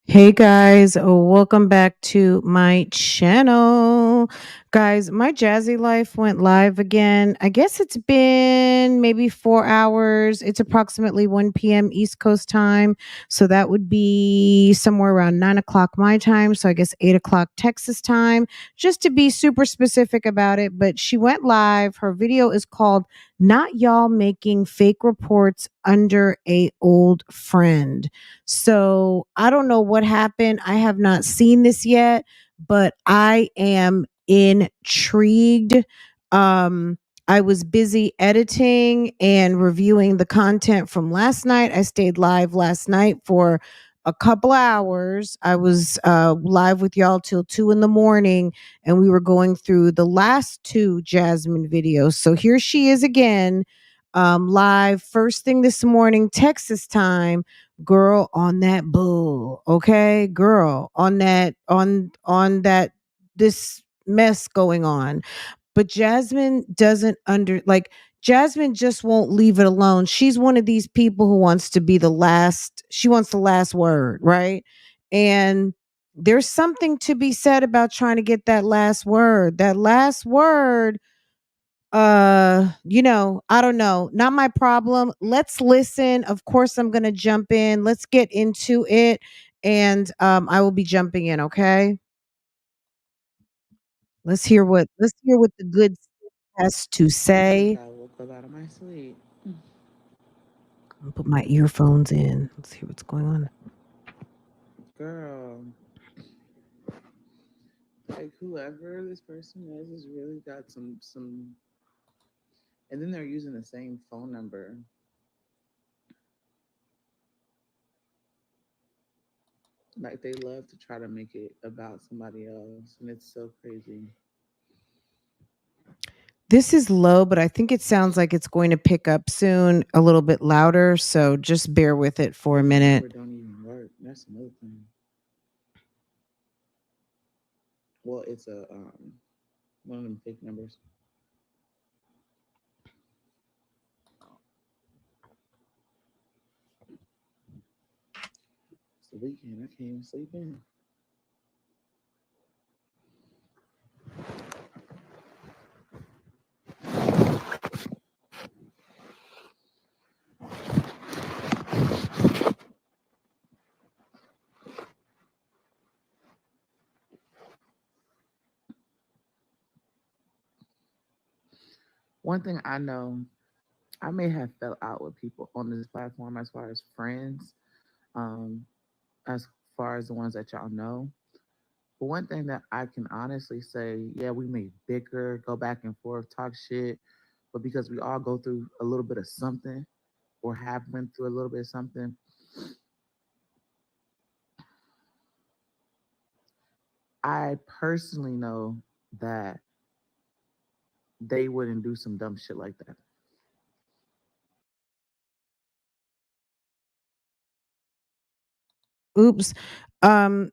Hey guys, welcome back to my channel. Guys, my Jazzy Life went live again. I guess it's been maybe 4 hours. It's approximately 1 p.m. East Coast time. So that would be somewhere around 9 o'clock my time. So I guess 8 o'clock Texas time, just to be super specific about it. But she went live. Her video is called Not Y'all Making Fake Reports Under a Old Friend. So I don't know what happened. I have not seen this yet, but I am intrigued. Um, I was busy editing and reviewing the content from last night. I stayed live last night for a couple hours. I was live with y'all till 2 in the morning, and we were going through the last two Jasmine videos. So here she is again, live first thing this morning, Texas time. Girl, on that bull, okay? Girl, on that this mess going on. But Jasmine doesn't Jasmine just won't leave it alone. She's one of these people who wants to be the last, she wants the last word, right? And there's something to be said about trying to get that last word. That last word, I don't know, not my problem. Let's listen. Of course I'm going to jump in. Let's get into it, and I will be jumping in, okay? Let's hear what the good has to Just say. got woke up out of my sleep. I'm gonna put my earphones in. Let's hear what's going on. Girl, like whoever this person is has really got some and then they're using the same phone number. Like they love to try to make it about somebody else and it's so crazy. This is low, but I think it sounds like it's going to pick up soon a little bit louder, so just bear with it for a And the minute. number don't even work. That's another thing. Well, it's a one of them fake numbers. It's the weekend. I can't even sleep in. One thing I know, I may have fell out with people on this platform as far as friends. Um, as far as the ones that y'all know. But one thing that I can honestly say, yeah, we may bicker, go back and forth, talk shit, but because we all go through a little bit of something or have went through a little bit of something, I personally know that they wouldn't do some dumb shit like that. Oops. Um,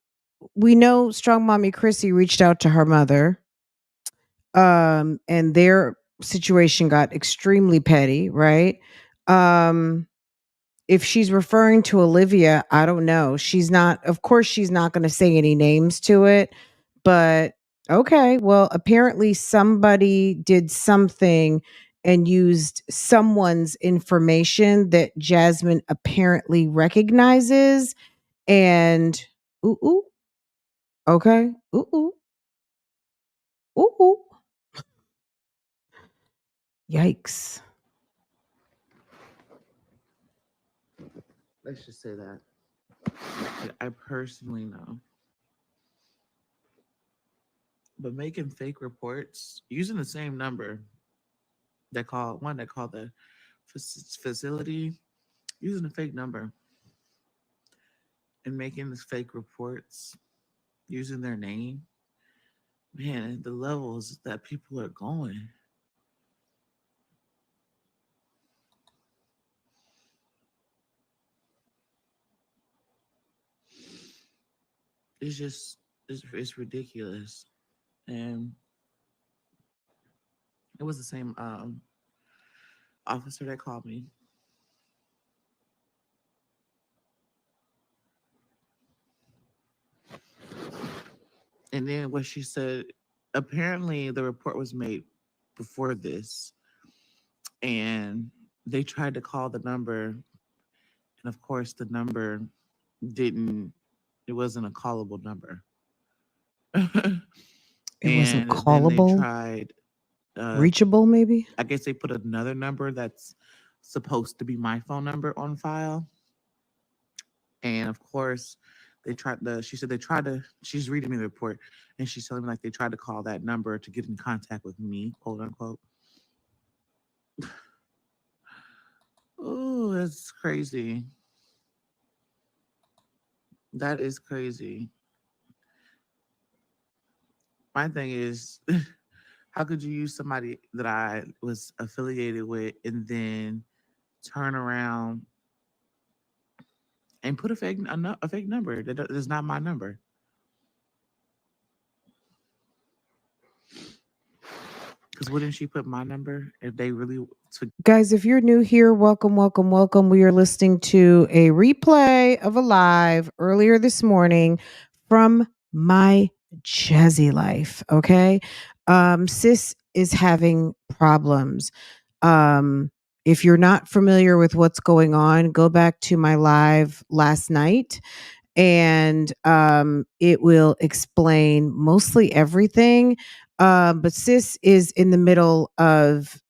we know Strong Mommy Chrissy reached out to her mother, and their situation got extremely petty, right? Um, if she's referring to Olivia, I don't know. She's not, of course, she's not going to say any names to it, but okay. Well, apparently somebody did something and used someone's information that Jasmine apparently recognizes. And, ooh, ooh, okay. Ooh, ooh, ooh, ooh. Yikes. Let's just say that. Like, I personally know. But making fake reports using the same number that called the facility, using a fake number and making these fake reports using their name, man, the levels that people are going, it's just it's ridiculous. And it was the same officer that called me. And then what she said, apparently the report was made before this, and they tried to call the number, and of course the number didn't. It wasn't a callable number. It wasn't And then they callable, tried. Uh, reachable, maybe. I guess they put another number that's supposed to be my phone number on file, and of course they tried to. She said they tried to. She's reading me the report, and she's telling me like they tried to call that number to get in contact with me, quote unquote. Oh, that's crazy. That is crazy. My thing is, how could you use somebody that I was affiliated with and then turn around and put a fake number that is not my number? Because wouldn't she put my number if they really took Guys, if you're new here, welcome, welcome, welcome. We are listening to a replay of a live earlier this morning from my Jazzy Life. Okay. Sis is having problems. Um, if you're not familiar with what's going on, go back to my live last night and it will explain mostly everything. But sis is in the middle of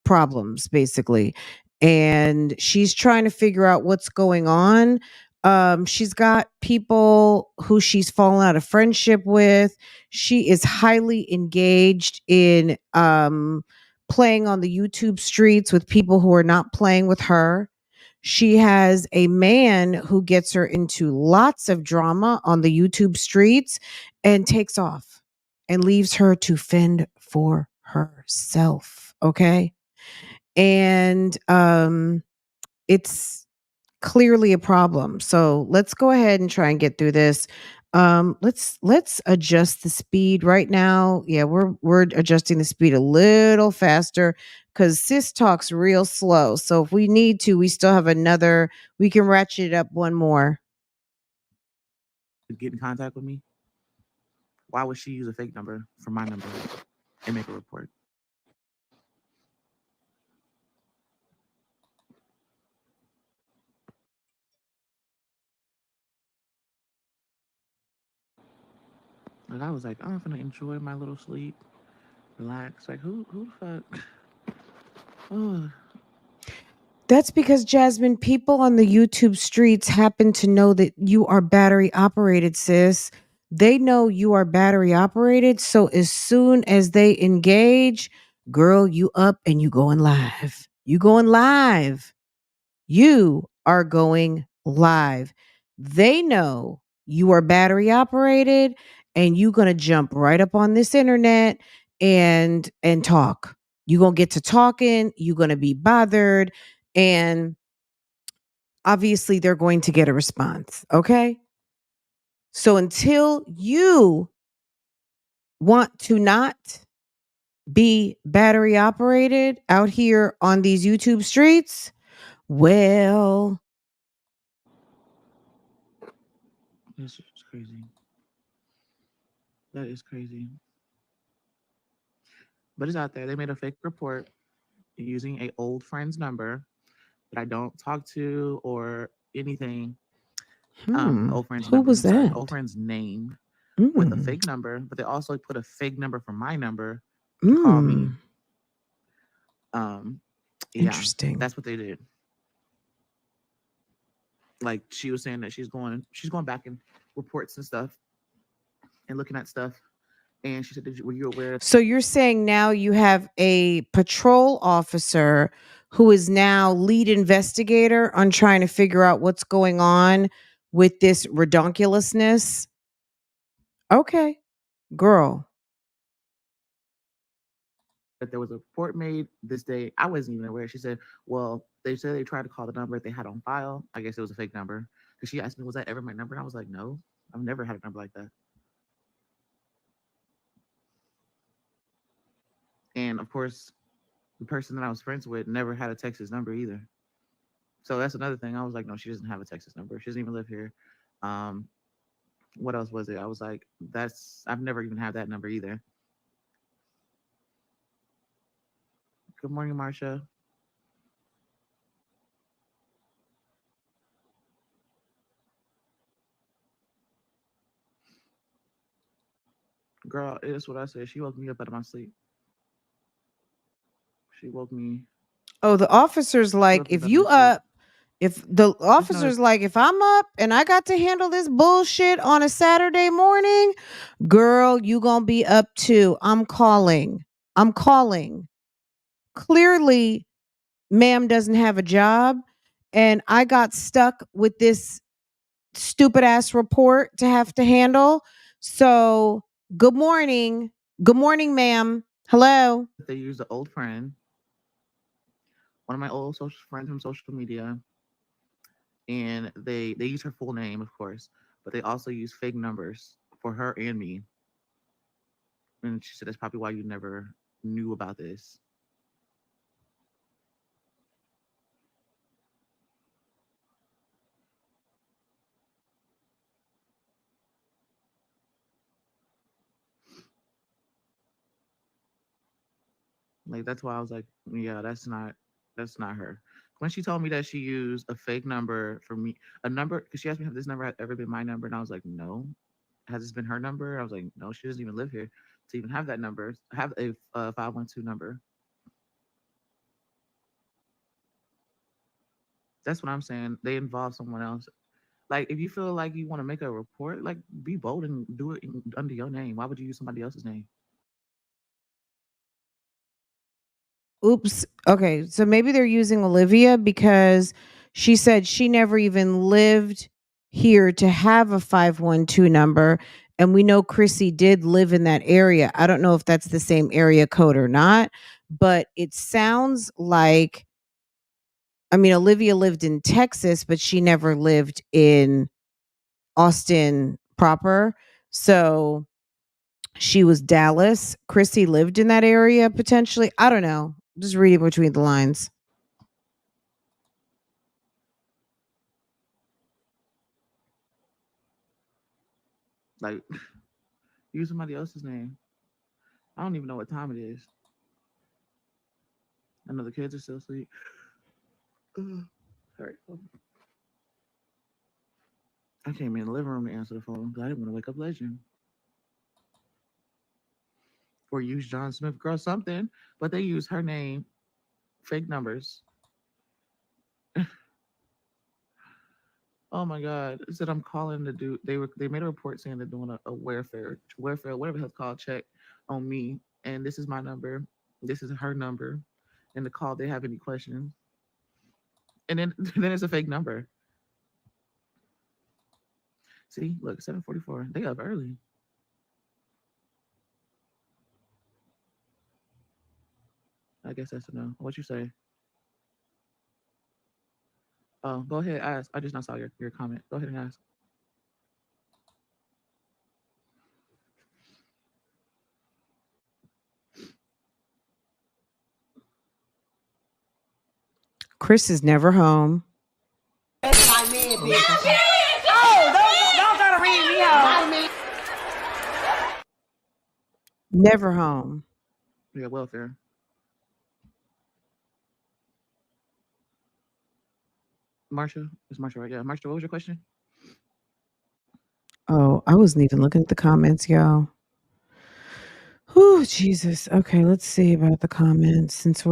problems basically, and she's trying to figure out what's going on. She's got people who she's fallen out of friendship with. She is highly engaged in playing on the YouTube streets with people who are not playing with her. She has a man who gets her into lots of drama on the YouTube streets and takes off and leaves her to fend for herself. Okay. And it's clearly a problem. So let's go ahead and try and get through this. Let's adjust the speed right now. Yeah, we're adjusting the speed a little faster because sis talks real slow. So if we need to, we still have another. We can ratchet it up one more. to get in contact with me? Why would she use a fake number for my number and make a report? And I was like, I'm gonna enjoy my little sleep, relax. Like who the fuck? Oh, That's because, Jasmine, people on the YouTube streets happen to know that you are battery operated, sis. They know you are battery operated. So as soon as they engage, girl, you up and you going live. You going live. You are going live. They know you are battery operated and you going to jump right up on this internet and talk. You going to get to talking, you going to be bothered, and obviously they're going to get a response, okay? So until you want to not be battery operated out here on these YouTube streets, well, that's just crazy. That is crazy. But it's out there. They made a fake report using a old friend's number that I don't talk to or anything. Old friend's who number. was I'm sorry, old that? friend's name with a Mm, fake number, but they also put a fake number for my number to call me. mm, Um, yeah, interesting. that's what they did. Like she was saying that she's going back and reports and stuff and looking at stuff. And she said, were you aware So you're saying now you have a patrol officer who is now lead investigator on trying to figure out what's going on with this redonkulousness? Okay, girl. that there was a report made this day? I wasn't even aware. She said, well, they said they tried to call the number they had on file. I guess it was a fake number. Because she asked me, was that ever my number? And I was like, no, I've never had a number like that. And of course, the person that I was friends with never had a Texas number either. So that's another thing. I was like, no, she doesn't have a Texas number. She doesn't even live here. Um, What else was it? I was like, that's I've never even had that number either. Good morning, Marsha. Girl, it's what I said. She woke me up out of my sleep. She woke me. Oh, the officer's She like, woke me if up out of my you sleep. up, if the Just know officer's it's like, if I'm up and I got to handle this bullshit on a Saturday morning, girl, you gonna be up too. I'm calling. I'm calling. Clearly, ma'am doesn't have a job, and I got stuck with this stupid ass report to have to handle. So, good morning. Good morning, ma'am. Hello. that they used an old friend, one of my old social friends from social media, and they use her full name, of course, but they also use fake numbers for her and me. And she said that's probably why you never knew about this. Like that's why I was like, yeah, that's not her. When she told me that she used a fake number for me, a number, because she asked me if this number had ever been my number, and I was like, no. Has this been her number? I was like, no, she doesn't even live here to even have that number, have a 512 number. That's what I'm saying. They involve someone else. Like, if you feel like you want to make a report, like, be bold and do it under your name. Why would you use somebody else's name? Oops. Okay. So maybe they're using Olivia because she said she never even lived here to have a 512 number. And we know Chrissy did live in that area. I don't know if that's the same area code or not, but it sounds like, I mean, Olivia lived in Texas, but she never lived in Austin proper. So she was Dallas. Chrissy lived in that area potentially. I don't know. Just reading between the lines. Like, use somebody else's name. I don't even know what time it is. I know the kids are still asleep. Sorry. I came in the living room to answer the phone because I didn't want to wake up Legend or use John Smith girl something, but they use her name, fake numbers. Oh my God! It said I'm calling to do. They made a report saying they're doing a welfare whatever it's called check on me, and this is my number. This is her number, and the call. They have any questions, and then then it's a fake number. See, look, 7:44. They up early. I guess that's a no. What you say? Oh, go ahead, ask. I just not saw your comment. Go ahead and ask. Chris is never home. That's my man, What was the bitch. question? Oh, don't try to read me out. Never home. Yeah, welfare. Marsha, it's Marsha, right? Yeah, Marsha. What was your question? Oh, I wasn't even looking at the comments, y'all. Oh, Jesus. Okay, let's see about the comments. Since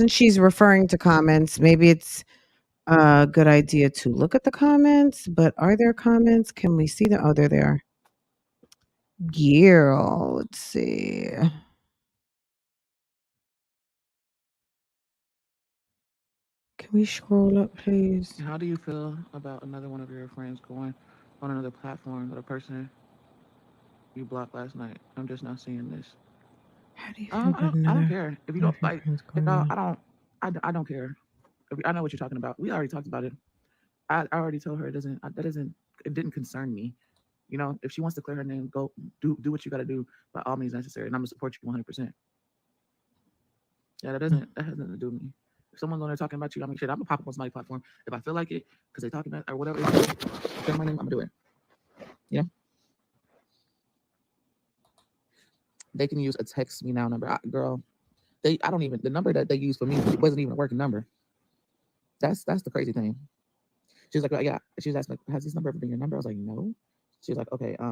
she's referring to comments, maybe it's a good idea to look at the comments. But are there comments? Can we see them? Oh, they're there. Yeah, let's see. Can we scroll up, please? How do you feel about another one of your friends going on another platform with a person you blocked last night? I'm just not seeing this. How do you feel about I don't another care if you one of don't your like. friends Like, going on? I don't care. I know what you're talking about. We already talked about it. I already told her it didn't concern me. You know, if she wants to clear her name, go do what you got to do by all means necessary, and I'm gonna support you 100%. Yeah, that has nothing to do with me. If someone's on there talking about you, I shit. I'm gonna pop up on somebody's platform if I feel like it because they talking about or whatever. Say my name, I'm gonna do it. Yeah. They can use a text me now number. Girl, I don't even, the number that they used for me, it wasn't even a working number. That's the crazy thing. She was like, yeah. She was asking, like, has this number ever been your number? I was like, no. She was like, okay. So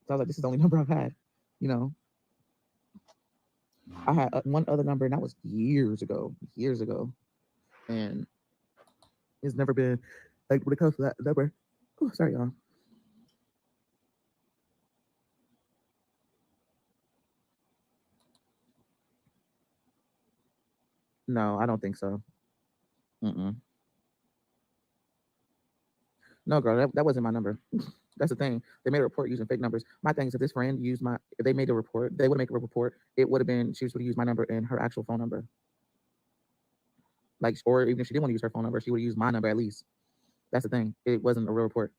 I was like, this is the only number I've had. You know, I had one other number, and that was years ago. And it's never been like when it comes to that number. Oh, sorry, y'all. No, I don't think so. Mm-mm. No, girl, that wasn't my number. That's the thing. They made a report using fake numbers. My thing is, if this friend used if they made a report, they would make a report. It would have been, she would have used my number and her actual phone number. Like, or even if she didn't want to use her phone number, she would use my number at least. That's the thing. It wasn't a real report.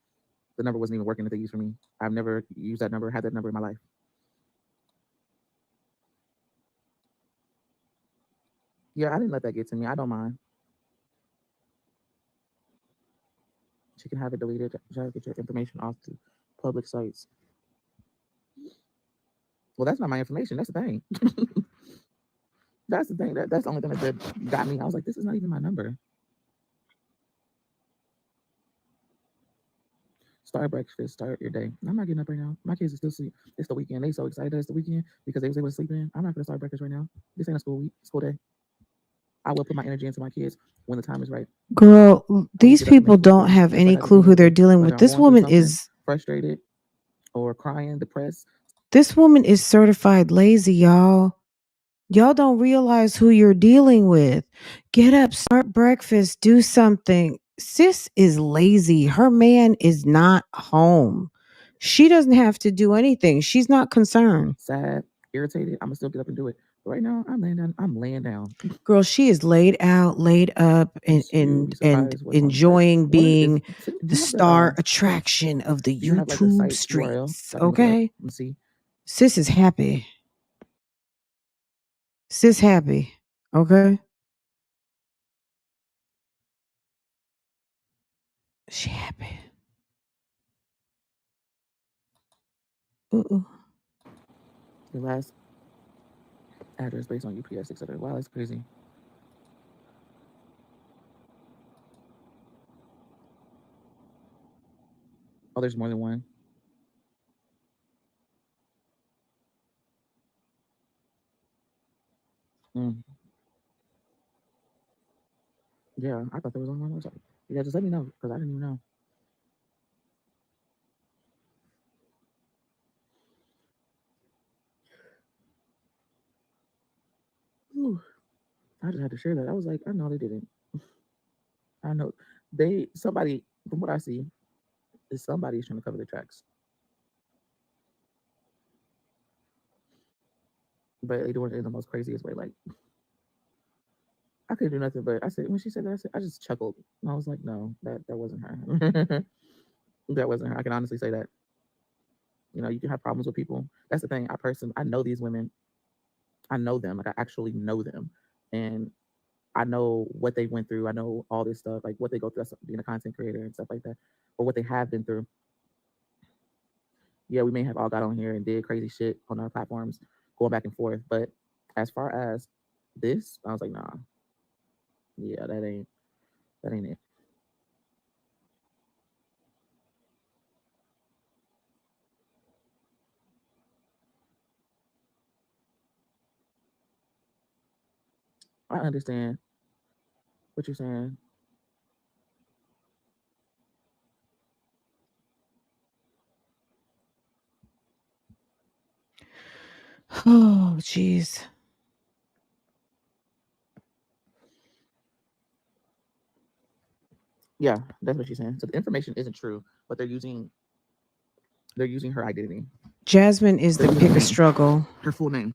The number wasn't even working that they used for me. I've never used that number, had that number in my life. Yeah, I didn't let that get to me. I don't mind. She can have it deleted. Try to get your information off to public sites. Well, that's not my information. That's the thing. That's the thing. That's the only thing that got me. I was like, this is not even my number. Start breakfast, start your day. I'm not getting up right now. My kids are still asleep. It's the weekend. They so excited it's the weekend because they was able to sleep in. I'm not gonna start breakfast right now. This ain't a school day. I will put my energy into my kids when the time is right. Girl, these Get up and people make food for don't them, have just any like I do clue who they're anyway. dealing with. Whether I'm This going through woman something, is frustrated, or crying, depressed. certified lazy, y'all. Y'all don't realize who you're dealing with. Get up, start breakfast, do something. Sis is lazy. Her man is not home. She doesn't have to do anything. She's not concerned. Sad, irritated, I'm gonna still get up and do it. But right now, I'm laying down. I'm laying down. Girl, she is laid out, laid up, and You'll be and surprised what's on. enjoying What is? being Do the you have star attraction of the Do you have like the YouTube site URL streets. so I can look it up Okay? and see? Sis is happy. Sis happy. Okay? She happy. Uh-uh. Your last address based on UPS, etc. Wow, that's crazy. Oh, there's more than one. Mm. Yeah, I thought there was only one website. Yeah, just let me know because I didn't even know. Ooh, I just had to share that. I was like, I know they didn't. I know somebody, from what I see, is somebody's trying to cover their tracks. But they doing it in the most craziest way. Like, I couldn't do nothing but I said, when she said that, I just chuckled. And I was like, no, that wasn't her. That wasn't her. I can honestly say that. You know, you can have problems with people. That's the thing. I know these women. I know them. Like, I actually know them. And I know what they went through. I know all this stuff, like what they go through as being a content creator and stuff like that, or what they have been through. Yeah, we may have all got on here and did crazy shit on our platforms, going back and forth. But as far as this, I was like, nah, yeah, that ain't it. I understand what you're saying. Oh, jeez. Yeah, that's what she's saying. So the information isn't true, but they're using her identity. Jasmine is They're the using pick her a name, struggle. her full name.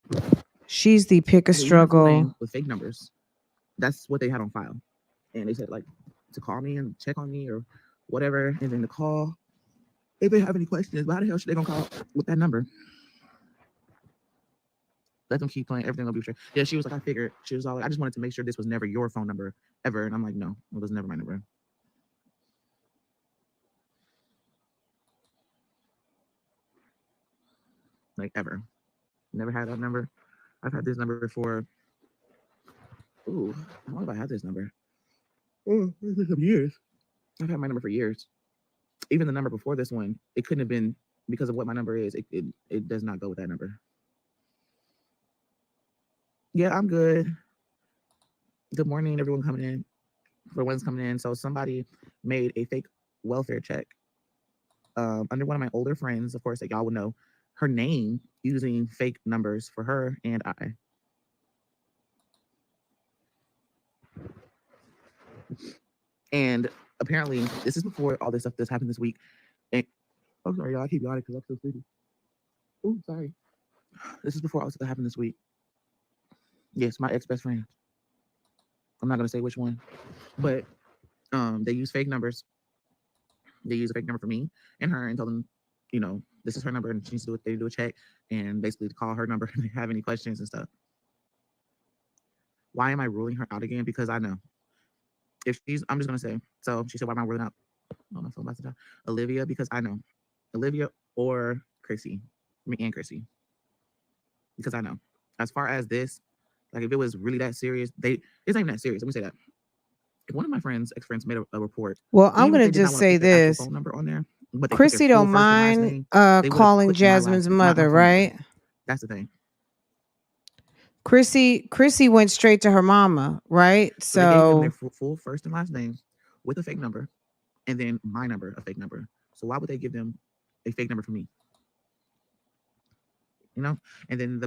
She's the pick a They're using her full struggle. name with fake numbers. That's what they had on file. And they said like to call me and check on me or whatever, and then to call if they have any questions. But how the hell should they gonna call with that number? Let them keep playing. Everything will be straight. Yeah, she was like, I figured. She was all like, I just wanted to make sure this was never your phone number ever. And I'm like, no, it was never my number. like ever. Never had that number. I've had this number for. Ooh, how long have I had this number? Oh, years. I've had my number for years. Even the number before this one, it couldn't have been because of what my number is. It does not go with that number. Yeah, I'm good. Good morning, everyone coming in. For one's coming in, so somebody made a fake welfare check under one of my older friends, of course, that y'all would know her name using fake numbers for her and I. And apparently, this is before all this stuff that's happened this week. And I'm sorry, y'all. I keep yawning because I'm so sleepy. Oh, sorry. This is before all this stuff that happened this week. Yes, my ex-best friend. I'm not gonna say which one, but they use fake numbers. They use a fake number for me and her and told them, you know, this is her number and she needs to do it. They do a check and basically call her number if they have any questions and stuff. Why am I ruling her out again? Because I know if she's, I'm just gonna say. So she said, why am I ruling out? Oh, my phone about to die. Olivia, because I know Olivia or Chrissy, me and Chrissy, because I know. As far as this, like if it was really that serious, it's not even that serious. Let me say that. If one of my friends, ex-friends, made a report, Well, I'm even if gonna they did not just want to say put their actual this. phone number on there, but they put their Chrissy full don't first and last mind name, they would have calling put my Jasmine's my mother, phone number. right? That's the thing. Chrissy went straight to her mama, right? So they gave them their So full first and last name with a fake number, and then my number, a fake number. So why would they give them a fake number for me? You know? And then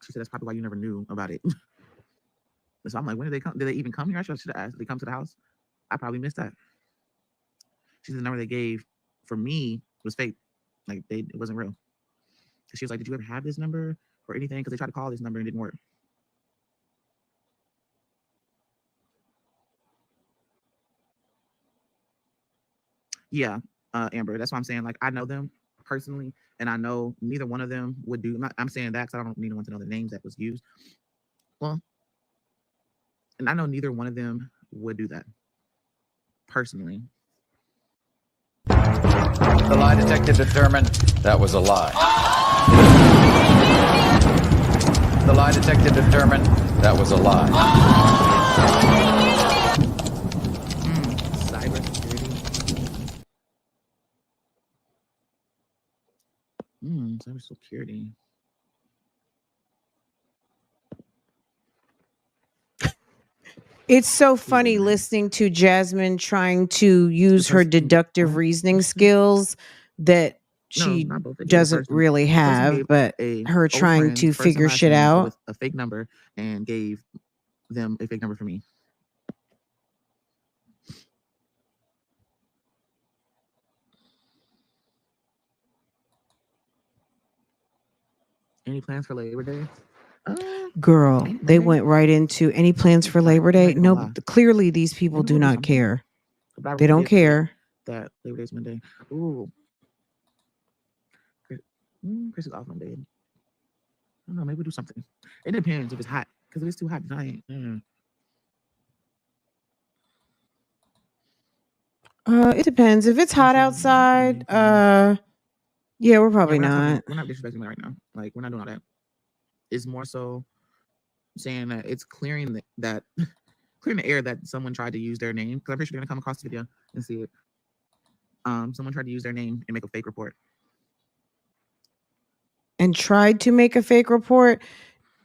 she said that's probably why you never knew about it. So I'm like, when did they come? Did they even come here? I should have asked. Did they come to the house? I probably missed that. She said the number they gave for me was fake. Like it wasn't real. She was like, did you ever have this number or anything? Because they tried to call this number and it didn't work. Yeah, Amber, that's why I'm saying, like, I know them personally, and I know neither one of them would do. I'm saying that because I don't need anyone to know the names that was used. Well, and I know neither one of them would do that personally. The lie detector determined that was a lie. The lie detector determined that was a lie. Cybersecurity. Cybersecurity. it's so funny listening to Jasmine trying to use her deductive reasoning skills that she doesn't really have, but her trying to figure shit out with a fake number and gave them a fake number for me. Any plans for Labor Day? Girl, they went right into any plans for Labor Day. No, clearly these people do not care. They don't care. That Labor Day's Monday. Ooh. Chris is off Monday. I don't know, maybe we'll do something. It depends if it's hot, because if it's too hot tonight. It depends. If it's hot outside, yeah, we're probably not. We're not disrespecting right now. Like, we're not doing all that. It's more so saying that it's clearing that clearing the air that someone tried to use their name. Because I'm pretty sure you're gonna come across the video and see it. Someone tried to use their name and make a fake report. And tried to make a fake report,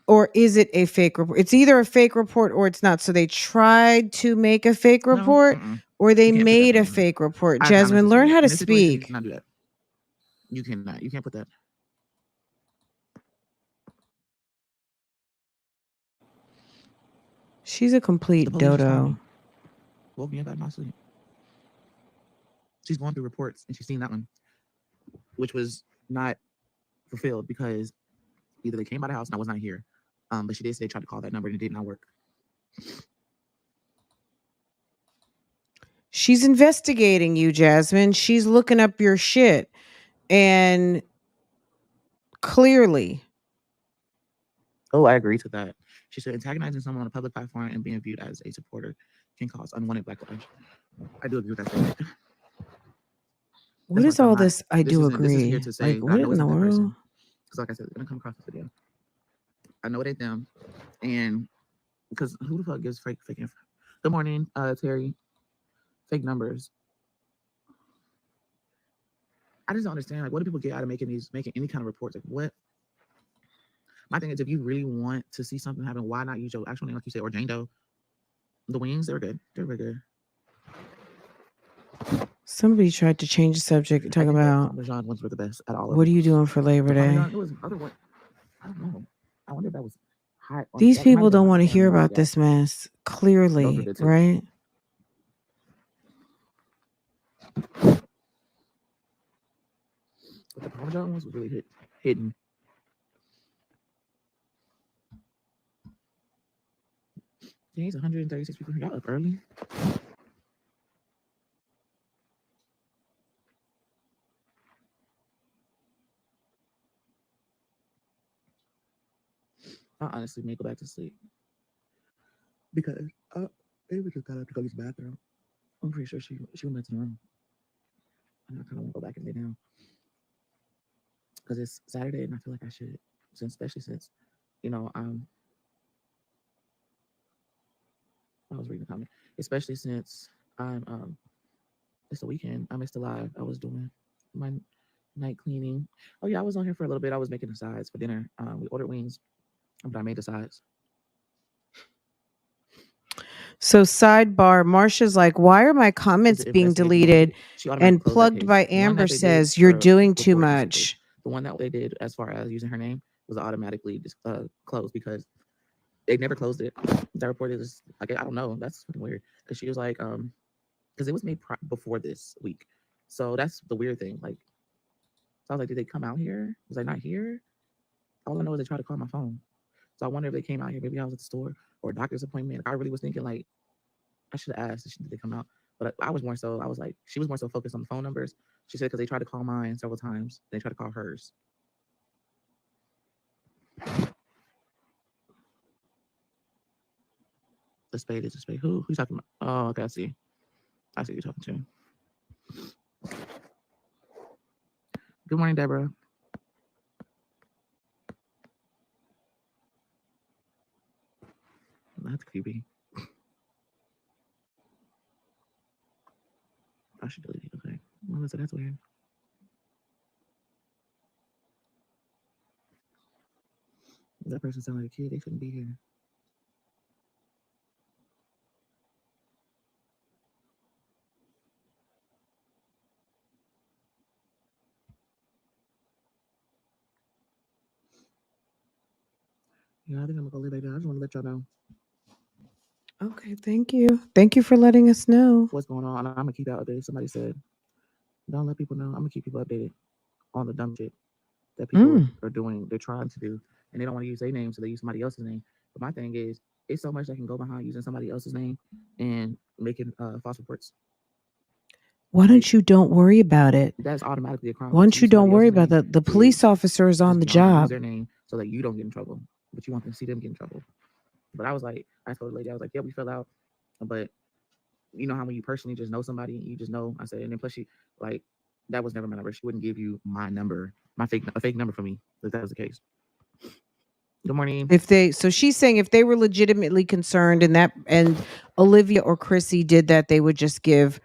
or is it a fake report? It's either a fake report or it's not. So they tried to make a fake report, or they made a fake report. Jasmine, learn how to speak. You cannot do that. You cannot. You can't put that. She's a complete dodo. Woke me up out of my sleep. She's going through reports and she's seen that one, which was not fulfilled because either they came by the house and I was not here. But she did say they tried to call that number and it did not work. She's investigating you, Jasmine. She's looking up your shit. And clearly. Oh, I agree to that. She said antagonizing someone on a public platform and being viewed as a supporter can cause unwanted backlash. I do agree with that statement. What That's why I is said I'm all not. this? I This do isn't. This is here agree. to say Like, I what know in it's the not that world? person. Because like I said, it's gonna come across this video. I know it ain't them, and because who the fuck gives fake info? Good morning, Terry. Fake numbers. I just don't understand. Like, what do people get out of making any kind of reports? Like, what? My thing is, if you really want to see something happen, why not use your actual name, like you said, or Jane Doe? The wings, they were good. They were good. Somebody tried to change the subject, talk about Parmesan ones were the best at all of what are them. you doing for Labor Day? Parmesan, it was other one. I don't know. I wonder if that was hot. These people don't want to hear about this mess. Clearly, right? But the Parmesan ones was really hidden. He's 136 people. Y'all up early? I honestly may go back to sleep because Ava just got up to go use the bathroom. I'm pretty sure she went back to the room. And I kind of want to go back and lay down because it's Saturday and I feel like I should, especially since, you know, I was reading the comment, especially since it's the weekend. I missed the live. I was doing my night cleaning. Oh yeah, I was on here for a little bit. I was making the sides for dinner. We ordered wings, but I made the sides. So sidebar, Marsha's like, why are my comments being deleted? And Plugged by Amber says, you're doing too much. The one that they did as far as using her name was automatically just closed because they never closed it. That report is like, I don't know. That's fucking weird. Because she was like, because it was made before this week. So that's the weird thing. Like, so I was like, did they come out here? Was I not here? All I know is they tried to call my phone. So I wonder if they came out here. Maybe I was at the store or a doctor's appointment. I really was thinking like, I should have asked, did they come out? But I was like, she was more so focused on the phone numbers. She said, because they tried to call mine several times. They tried to call hers. The spade is a spade. Who you talking about? Oh, okay, I see who you're talking to. Good morning, Deborah. That's creepy. I should delete it. Okay. Melissa, that's weird. That person sounds like a kid. They shouldn't be here. Yeah, I think I'm gonna go lay down. I just want to let y'all know. Okay, thank you. Thank you for letting us know what's going on. I'm gonna keep out updated. Somebody said, don't let people know. I'm gonna keep people updated on the dumb shit that people are doing. They're trying to do, and they don't want to use their name, so they use somebody else's name. But my thing is, it's so much that can go behind using somebody else's name and making false reports. Why don't you don't worry about it? That's automatically a crime. Why don't you don't worry about that? The police officer is on the job. Use their name so that you don't get in trouble, but you want them to see them get in trouble. But I was like, I told the lady, I was like, yeah, we fell out, but you know how when you personally just know somebody, you just know. I said, and then plus she like that was never my number. She wouldn't give you my number, a fake number for me if that was the case. Good morning. So she's saying if they were legitimately concerned and Olivia or Chrissy did that, they would just give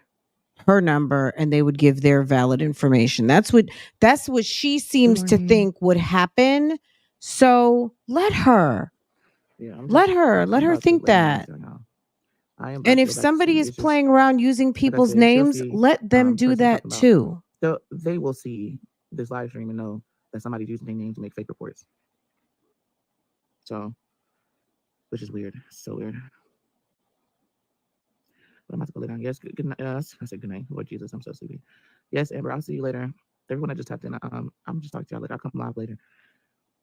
her number and they would give their valid information. That's what she seems to think would happen. So let her. Yeah, let her think that. And if somebody is playing around using people's names, let them do that too. They will see this live stream and know that somebody's using their name to make fake reports. So, which is weird. So weird. But I'm about to go lay down. Yes, good night. I said good night. Lord Jesus, I'm so sleepy. Yes, Amber, I'll see you later. Everyone that just tapped in, I'm just talking to y'all later. I'll come live later.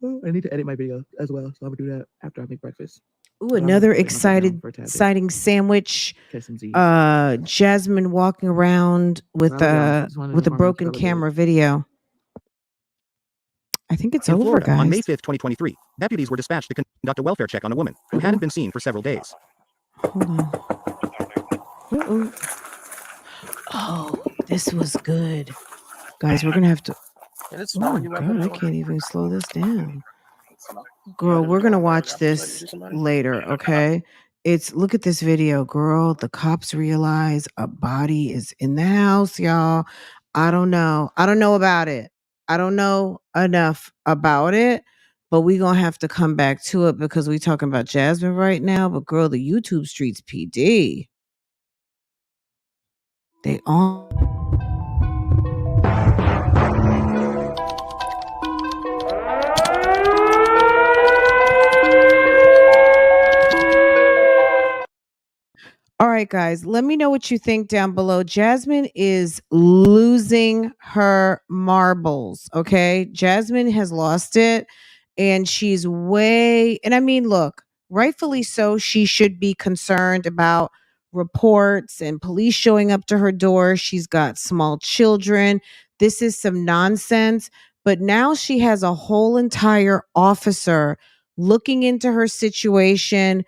Oh, I need to edit my video as well, so I'm gonna do that after I make breakfast. Ooh, another exciting sandwich. Jasmine walking around with a broken camera video. I think it's over, Florida, guys. On May 5th, 2023, deputies were dispatched to conduct a welfare check on a woman who hadn't been seen for several days. Hold on. Oh, this was good. Guys, we're gonna have to. Oh God, I can't even slow this down. Girl, we're gonna watch this later, okay? It's look at this video, girl. The cops realize a body is in the house, y'all. I don't know. I don't know about it. I don't know enough about it, but we gonna have to come back to it because we talking about Jasmine right now. But girl, the YouTube streets PD. They on. All right, guys, let me know what you think down below. Jasmine is losing her marbles. Okay. Jasmine has lost it and she's way, and I mean, look, rightfully so, she should be concerned about reports and police showing up to her door. She's got small children. This is some nonsense. But now she has a whole entire officer looking into her situation,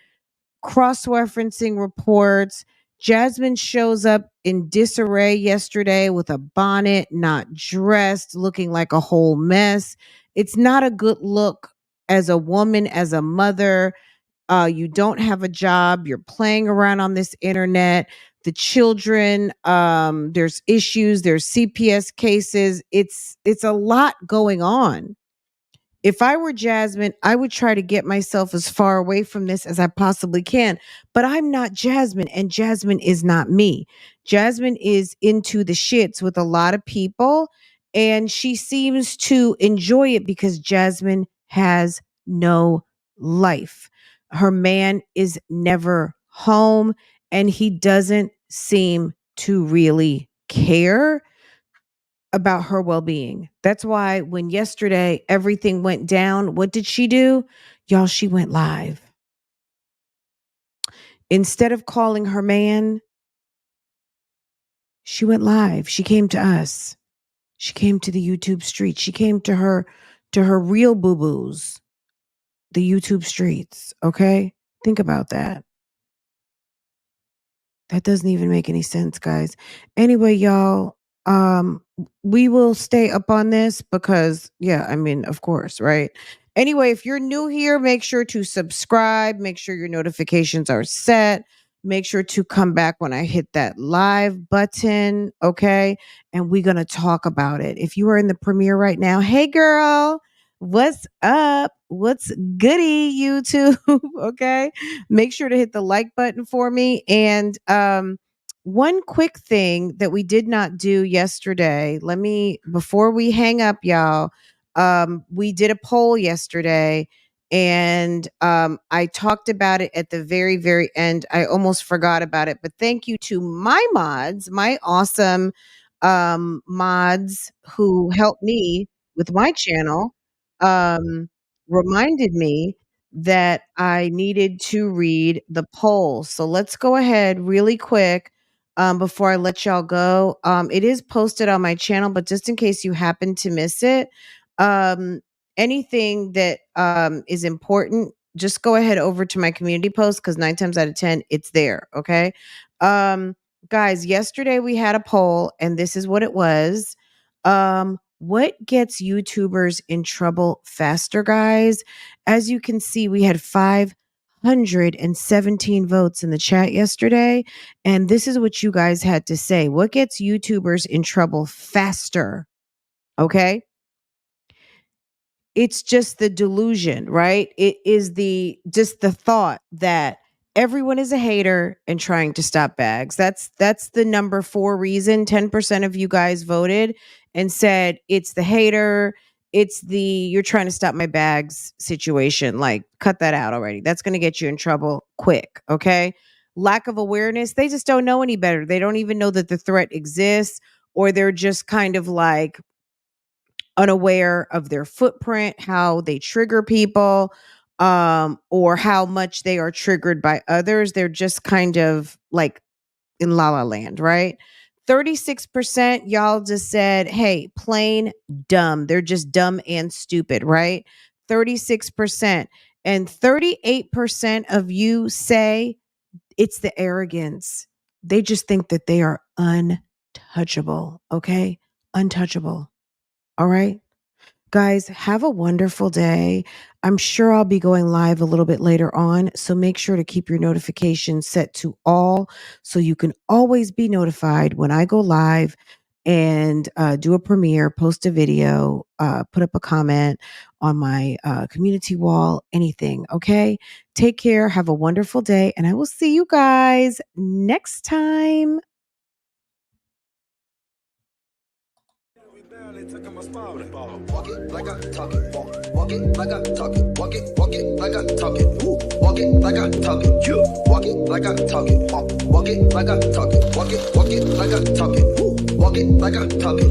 cross-referencing reports. Jasmine shows up in disarray yesterday with a bonnet, not dressed, looking like a whole mess. It's not a good look as a woman, as a mother. You don't have a job. You're playing around on this internet. The children, there's issues. There's CPS cases. It's a lot going on. If I were Jasmine, I would try to get myself as far away from this as I possibly can. But I'm not Jasmine, and Jasmine is not me. Jasmine is into the shits with a lot of people, and she seems to enjoy it because Jasmine has no life. Her man is never home, and he doesn't seem to really care about her well-being. That's why when yesterday everything went down, what did she do? Y'all, she went live. Instead of calling her man, she went live. She came to us. She came to the YouTube streets. She came to her real boo-boos, the YouTube streets, okay? Think about that. That doesn't even make any sense, guys. Anyway, y'all, we will stay up on this because, yeah, I mean, of course, right? Anyway, if you're new here, make sure to subscribe, make sure your notifications are set. Make sure to come back when I hit that live button, okay? And we're going to talk about it. If you are in the premiere right now, hey girl, what's up? What's goody, YouTube? Okay? Make sure to hit the like button for me. And one quick thing that we did not do yesterday, before we hang up, y'all, we did a poll yesterday and I talked about it at the very, very end. I almost forgot about it, but thank you to my mods, my awesome mods who helped me with my channel, um, reminded me that I needed to read the poll. So let's go ahead really quick before I let y'all go. It is posted on my channel, but just in case you happen to miss it, um, anything that is important, just go ahead over to my community post because 9 times out of 10, it's there. Okay. Um, Guys, yesterday we had a poll and this is what it was. What gets YouTubers in trouble faster, guys? As you can see, we had 517 votes in the chat yesterday. And this is what you guys had to say. What gets YouTubers in trouble faster? Okay. It's just the delusion, right? It is just the thought that everyone is a hater and trying to stop bags. That's the number 4 reason. 10% of you guys voted and said it's the hater, it's the you're trying to stop my bags situation. Like, cut that out already. That's going to get you in trouble quick, okay? Lack of awareness, they just don't know any better. They don't even know that the threat exists, or they're just kind of like unaware of their footprint, how they trigger people, or how much they are triggered by others. They're just kind of like in la la land, right? 36% y'all just said, hey, plain dumb. They're just dumb and stupid, right? 36%. And 38% of you say it's the arrogance. They just think that they are untouchable, okay? untouchable. All right. Guys, have a wonderful day. I'm sure I'll be going live a little bit later on. So make sure to keep your notifications set to all so you can always be notified when I go live and do a premiere, post a video, put up a comment on my community wall, anything. Okay. Take care. Have a wonderful day. And I will see you guys next time. Walk it like I talk it. Walk it like I talk it. Walk it like I talk it. Walk it like I talk it. Walk it like I talk it. Walk it like I talk it. Walk it like I talk it. Walk it like I talk it.